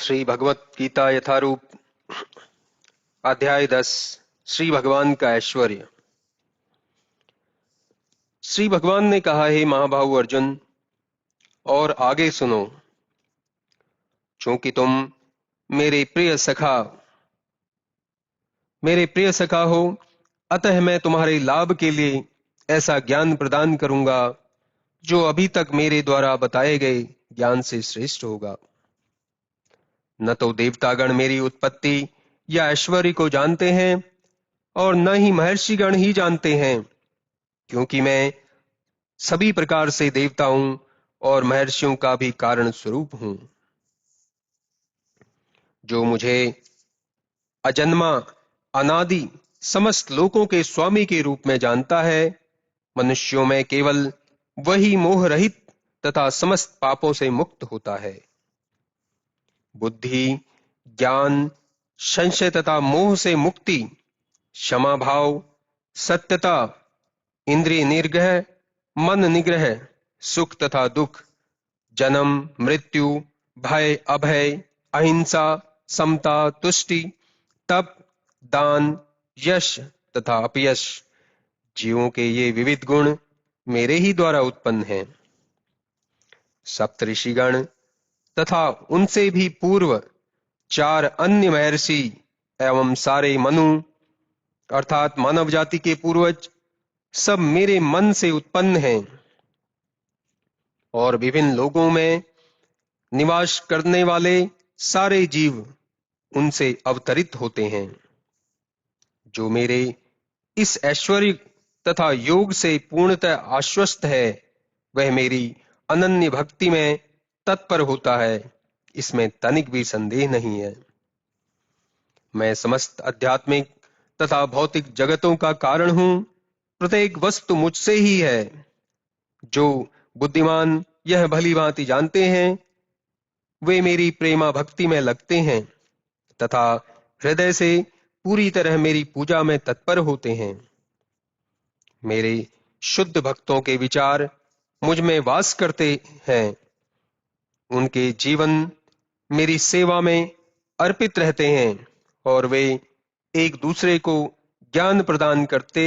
श्री भगवत गीता यथारूप अध्याय 10 श्री भगवान का ऐश्वर्य। श्री भगवान ने कहा, हे महाबाहु अर्जुन, और आगे सुनो। चूंकि तुम मेरे प्रिय सखा हो, अतः मैं तुम्हारे लाभ के लिए ऐसा ज्ञान प्रदान करूंगा जो अभी तक मेरे द्वारा बताए गए ज्ञान से श्रेष्ठ होगा। न तो देवतागण मेरी उत्पत्ति या ऐश्वर्य को जानते हैं और न ही महर्षिगण ही जानते हैं, क्योंकि मैं सभी प्रकार से देवताओं और महर्षियों का भी कारण स्वरूप हूं। जो मुझे अजन्मा अनादि समस्त लोकों के स्वामी के रूप में जानता है, मनुष्यों में केवल वही मोह रहित तथा समस्त पापों से मुक्त होता है। बुद्धि, ज्ञान, संशय तथा मोह से मुक्ति, क्षमा भाव, सत्यता, इंद्रिय निग्रह, मन निग्रह, सुख तथा दुख, जन्म मृत्यु, भय अभय, अहिंसा, समता, तुष्टि, तप, दान, यश तथा अपयश, जीवों के ये विविध गुण मेरे ही द्वारा उत्पन्न हैं। सप्तऋषिगण तथा उनसे भी पूर्व 4 अन्य महर्षि एवं सारे मनु अर्थात मानव जाति के पूर्वज सब मेरे मन से उत्पन्न हैं और विभिन्न लोगों में निवास करने वाले सारे जीव उनसे अवतरित होते हैं। जो मेरे इस ऐश्वर्य तथा योग से पूर्णतः आश्वस्त है, वह मेरी अनन्य भक्ति में तत्पर होता है, इसमें तनिक भी संदेह नहीं है। मैं समस्त आध्यात्मिक तथा भौतिक जगतों का कारण हूं। प्रत्येक वस्तु मुझसे ही है। जो बुद्धिमान यह भली भांति जानते हैं, वे मेरी प्रेमा भक्ति में लगते हैं तथा हृदय से पूरी तरह मेरी पूजा में तत्पर होते हैं। मेरे शुद्ध भक्तों के विचार मुझ में वास करते हैं। उनके जीवन मेरी सेवा में अर्पित रहते हैं और वे एक दूसरे को ज्ञान प्रदान करते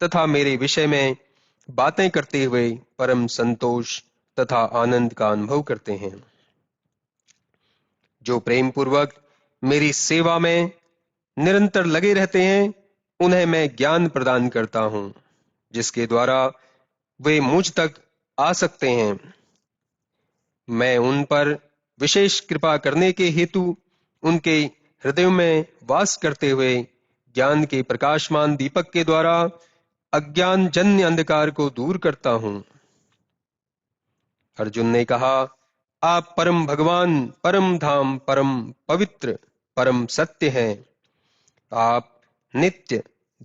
तथा मेरे विषय में बातें करते हुए परम संतोष तथा आनंद का अनुभव करते हैं। जो प्रेम पूर्वक मेरी सेवा में निरंतर लगे रहते हैं, उन्हें मैं ज्ञान प्रदान करता हूं, जिसके द्वारा वे मुझ तक आ सकते हैं। मैं उन पर विशेष कृपा करने के हेतु उनके हृदयों में वास करते हुए ज्ञान के प्रकाशमान दीपक के द्वारा अज्ञान जन्य अंधकार को दूर करता हूं। अर्जुन ने कहा, आप परम भगवान, परम धाम, परम पवित्र, परम सत्य हैं। आप नित्य,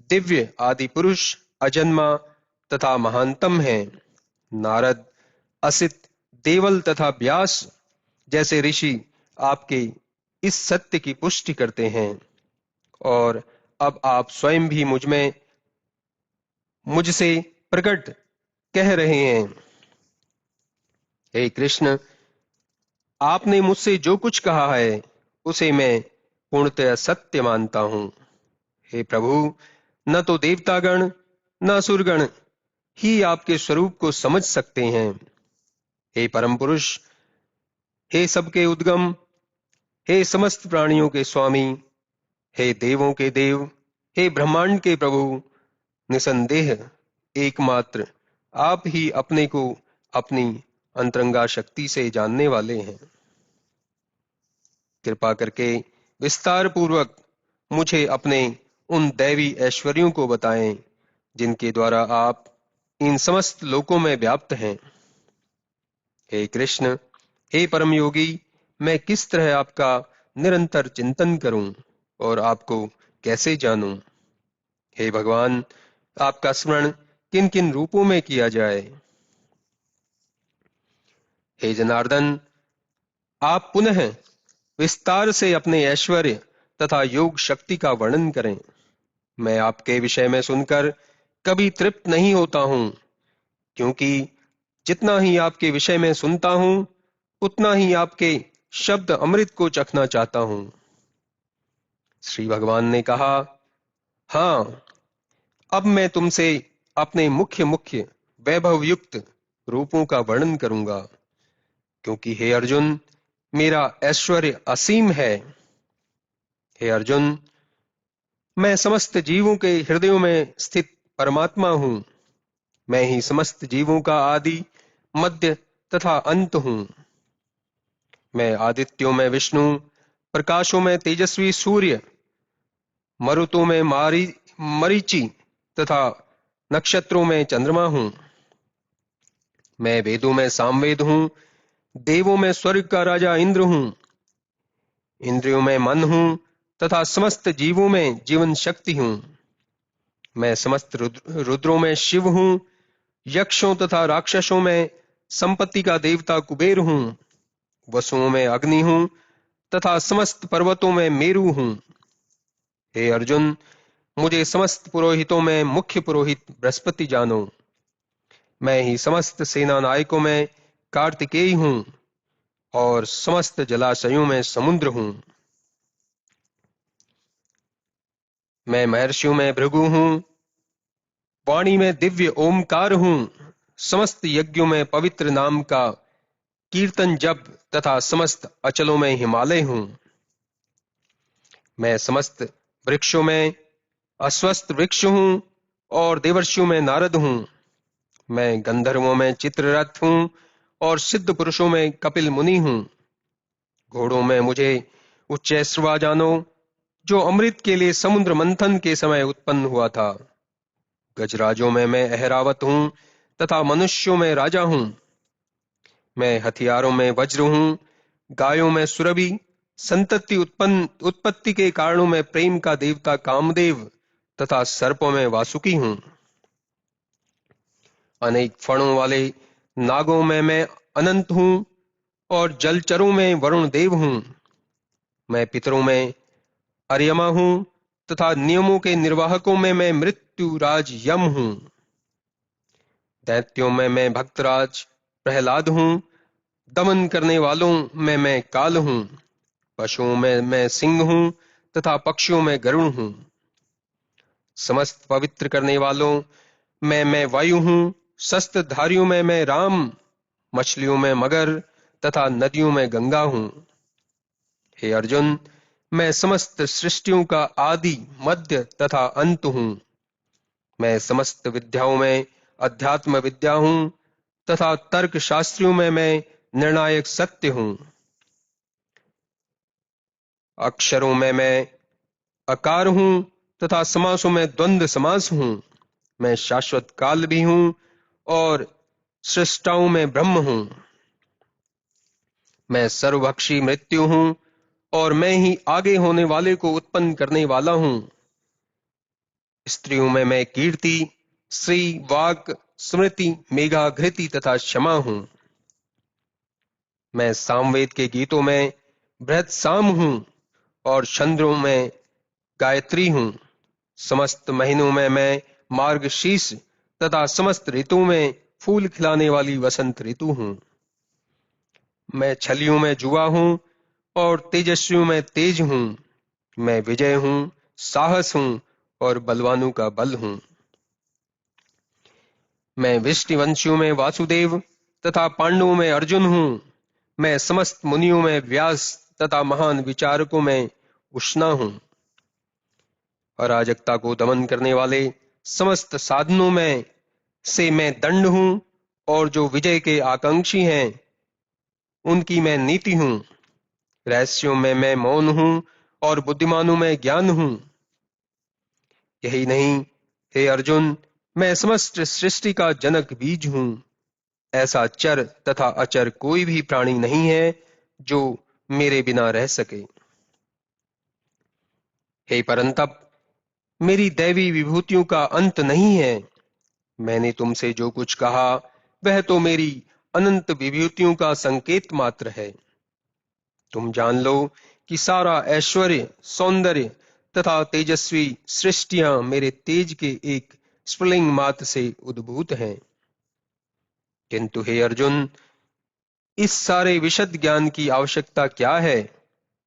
दिव्य, आदि पुरुष, अजन्मा तथा महानतम हैं। नारद, असित, देवल तथा व्यास जैसे ऋषि आपके इस सत्य की पुष्टि करते हैं और अब आप स्वयं भी मुझसे प्रकट कह रहे हैं। हे कृष्ण, आपने मुझसे जो कुछ कहा है उसे मैं पूर्णतः सत्य मानता हूं। हे प्रभु, न तो देवतागण न असुरगण ही आपके स्वरूप को समझ सकते हैं। हे परम पुरुष, हे सबके उद्गम, हे समस्त प्राणियों के स्वामी, हे देवों के देव, हे ब्रह्मांड के प्रभु, निसंदेह एकमात्र आप ही अपने को अपनी अंतरंगा शक्ति से जानने वाले हैं। कृपा करके विस्तार पूर्वक मुझे अपने उन दैवी ऐश्वर्यों को बताएं जिनके द्वारा आप इन समस्त लोकों में व्याप्त हैं। हे कृष्ण, हे परम योगी, मैं किस तरह आपका निरंतर चिंतन करूं और आपको कैसे जानूं? हे भगवान, आपका स्मरण किन किन रूपों में किया जाए? हे जनार्दन, आप पुनः विस्तार से अपने ऐश्वर्य तथा योग शक्ति का वर्णन करें। मैं आपके विषय में सुनकर कभी तृप्त नहीं होता हूं, क्योंकि जितना ही आपके विषय में सुनता हूं, उतना ही आपके शब्द अमृत को चखना चाहता हूं। श्री भगवान ने कहा, हाँ, अब मैं तुमसे अपने मुख्य मुख्य वैभव युक्त रूपों का वर्णन करूंगा, क्योंकि हे अर्जुन, मेरा ऐश्वर्य असीम है। हे अर्जुन, मैं समस्त जीवों के हृदयों में स्थित परमात्मा हूं। मैं ही समस्त जीवों का आदि, मध्य तथा अंत हूं। मैं आदित्यों में विष्णु, प्रकाशों में तेजस्वी सूर्य, मरुतों में मरीचि तथा नक्षत्रों में चंद्रमा हूं। मैं वेदों में सामवेद हूं, देवों में स्वर्ग का राजा इंद्र हूं, इंद्रियों में मन हूं तथा समस्त जीवों में जीवन शक्ति हूं। मैं समस्त रुद्रों में शिव हूं, यक्षों तथा राक्षसों में संपत्ति का देवता कुबेर हूं, वसुओं में अग्नि हूं तथा समस्त पर्वतों में मेरु हूं। हे अर्जुन, मुझे समस्त पुरोहितों में मुख्य पुरोहित बृहस्पति जानो। मैं ही समस्त सेना नायकों में कार्तिकेय हूं और समस्त जलाशयों में समुद्र हूं। मैं महर्षियों में भृगु हूं, वाणी में दिव्य ओमकार हूं, समस्त यज्ञों में पवित्र नाम का कीर्तन जप तथा समस्त अचलों में हिमालय हूं। मैं समस्त वृक्षों में अश्वत्थ वृक्ष हूं और देवर्षियों में नारद हूं। मैं गंधर्वों में चित्ररथ हूं और सिद्ध पुरुषों में कपिल मुनि हूं। घोड़ों में मुझे उच्चैश्रवा जानो, जो अमृत के लिए समुद्र मंथन के समय उत्पन्न हुआ था। गजराजों में मैं ऐरावत हूं तथा मनुष्यों में राजा हूं। मैं हथियारों में वज्र हूं, गायों में सुरभि, उत्पत्ति के कारणों में प्रेम का देवता कामदेव तथा सर्पों में वासुकी हूं। अनेक फणों वाले नागों में मैं अनंत हूं और जलचरों में वरुण देव हूं। मैं पितरों में अर्यमा हूं तथा नियमों के निर्वाहकों में मैं मृत्यु राज यम हूं। दैत्यों में मैं भक्तराज प्रहलाद हूं, दमन करने वालों में मैं काल हूं। पशुओं में मैं सिंह हूं तथा पक्षियों में गरुड़ हूं। समस्त पवित्र करने वालों में मैं वायु हूं, शस्त्रधारियों में मैं राम, मछलियों में मगर तथा नदियों में गंगा हूं। हे अर्जुन, मैं समस्त सृष्टियों का आदि, मध्य तथा अंत हूं। मैं समस्त विद्याओं में अध्यात्म विद्या हूं तथा तर्क शास्त्रियों में मैं निर्णायक सत्य हूं। अक्षरों में मैं अकार हूं तथा समासों में द्वंद्व समास हूं। मैं शाश्वत काल भी हूं और सृष्टाओं में ब्रह्म हूं। मैं सर्वभक्षी मृत्यु हूं और मैं ही आगे होने वाले को उत्पन्न करने वाला हूं। स्त्रियों में मैं कीर्ति, श्री, वाक, स्मृति, मेघा, घृति तथा क्षमा हूं। मैं सामवेद के गीतों में बृहत साम हूं और छंदों में गायत्री हूं। समस्त महीनों में मैं मार्गशीर्ष तथा समस्त ऋतुओं में फूल खिलाने वाली वसंत ऋतु हूं। मैं छलियों में जुआ हूं और तेजस्वियों में तेज हूं। मैं विजय हूं, साहस हूं और बलवानों का बल हूं। मैं विष्णुवंशियों में वासुदेव तथा पांडवों में अर्जुन हूं। मैं समस्त मुनियों में व्यास तथा महान विचारकों में उष्णा हूं। अराजकता को दमन करने वाले समस्त साधनों में से मैं दंड हूं और जो विजय के आकांक्षी हैं उनकी मैं नीति हूं। रहस्यों में मैं मौन हूं और बुद्धिमानों में ज्ञान हूं। यही नहीं, हे अर्जुन, मैं समस्त सृष्टि का जनक बीज हूं। ऐसा चर तथा अचर कोई भी प्राणी नहीं है जो मेरे बिना रह सके। हे परंतप, मेरी दैवी विभूतियों का अंत नहीं है। मैंने तुमसे जो कुछ कहा वह तो मेरी अनंत विभूतियों का संकेत मात्र है। तुम जान लो कि सारा ऐश्वर्य, सौंदर्य तथा तेजस्वी सृष्टियां मेरे तेज के एक स्फुलिंग मात्र से उद्भूत हैं। किंतु हे अर्जुन, इस सारे विशद ज्ञान की आवश्यकता क्या है?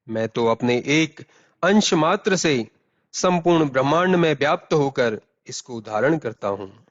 मैं तो अपने एक अंश मात्र से संपूर्ण ब्रह्मांड में व्याप्त होकर इसको धारण करता हूं।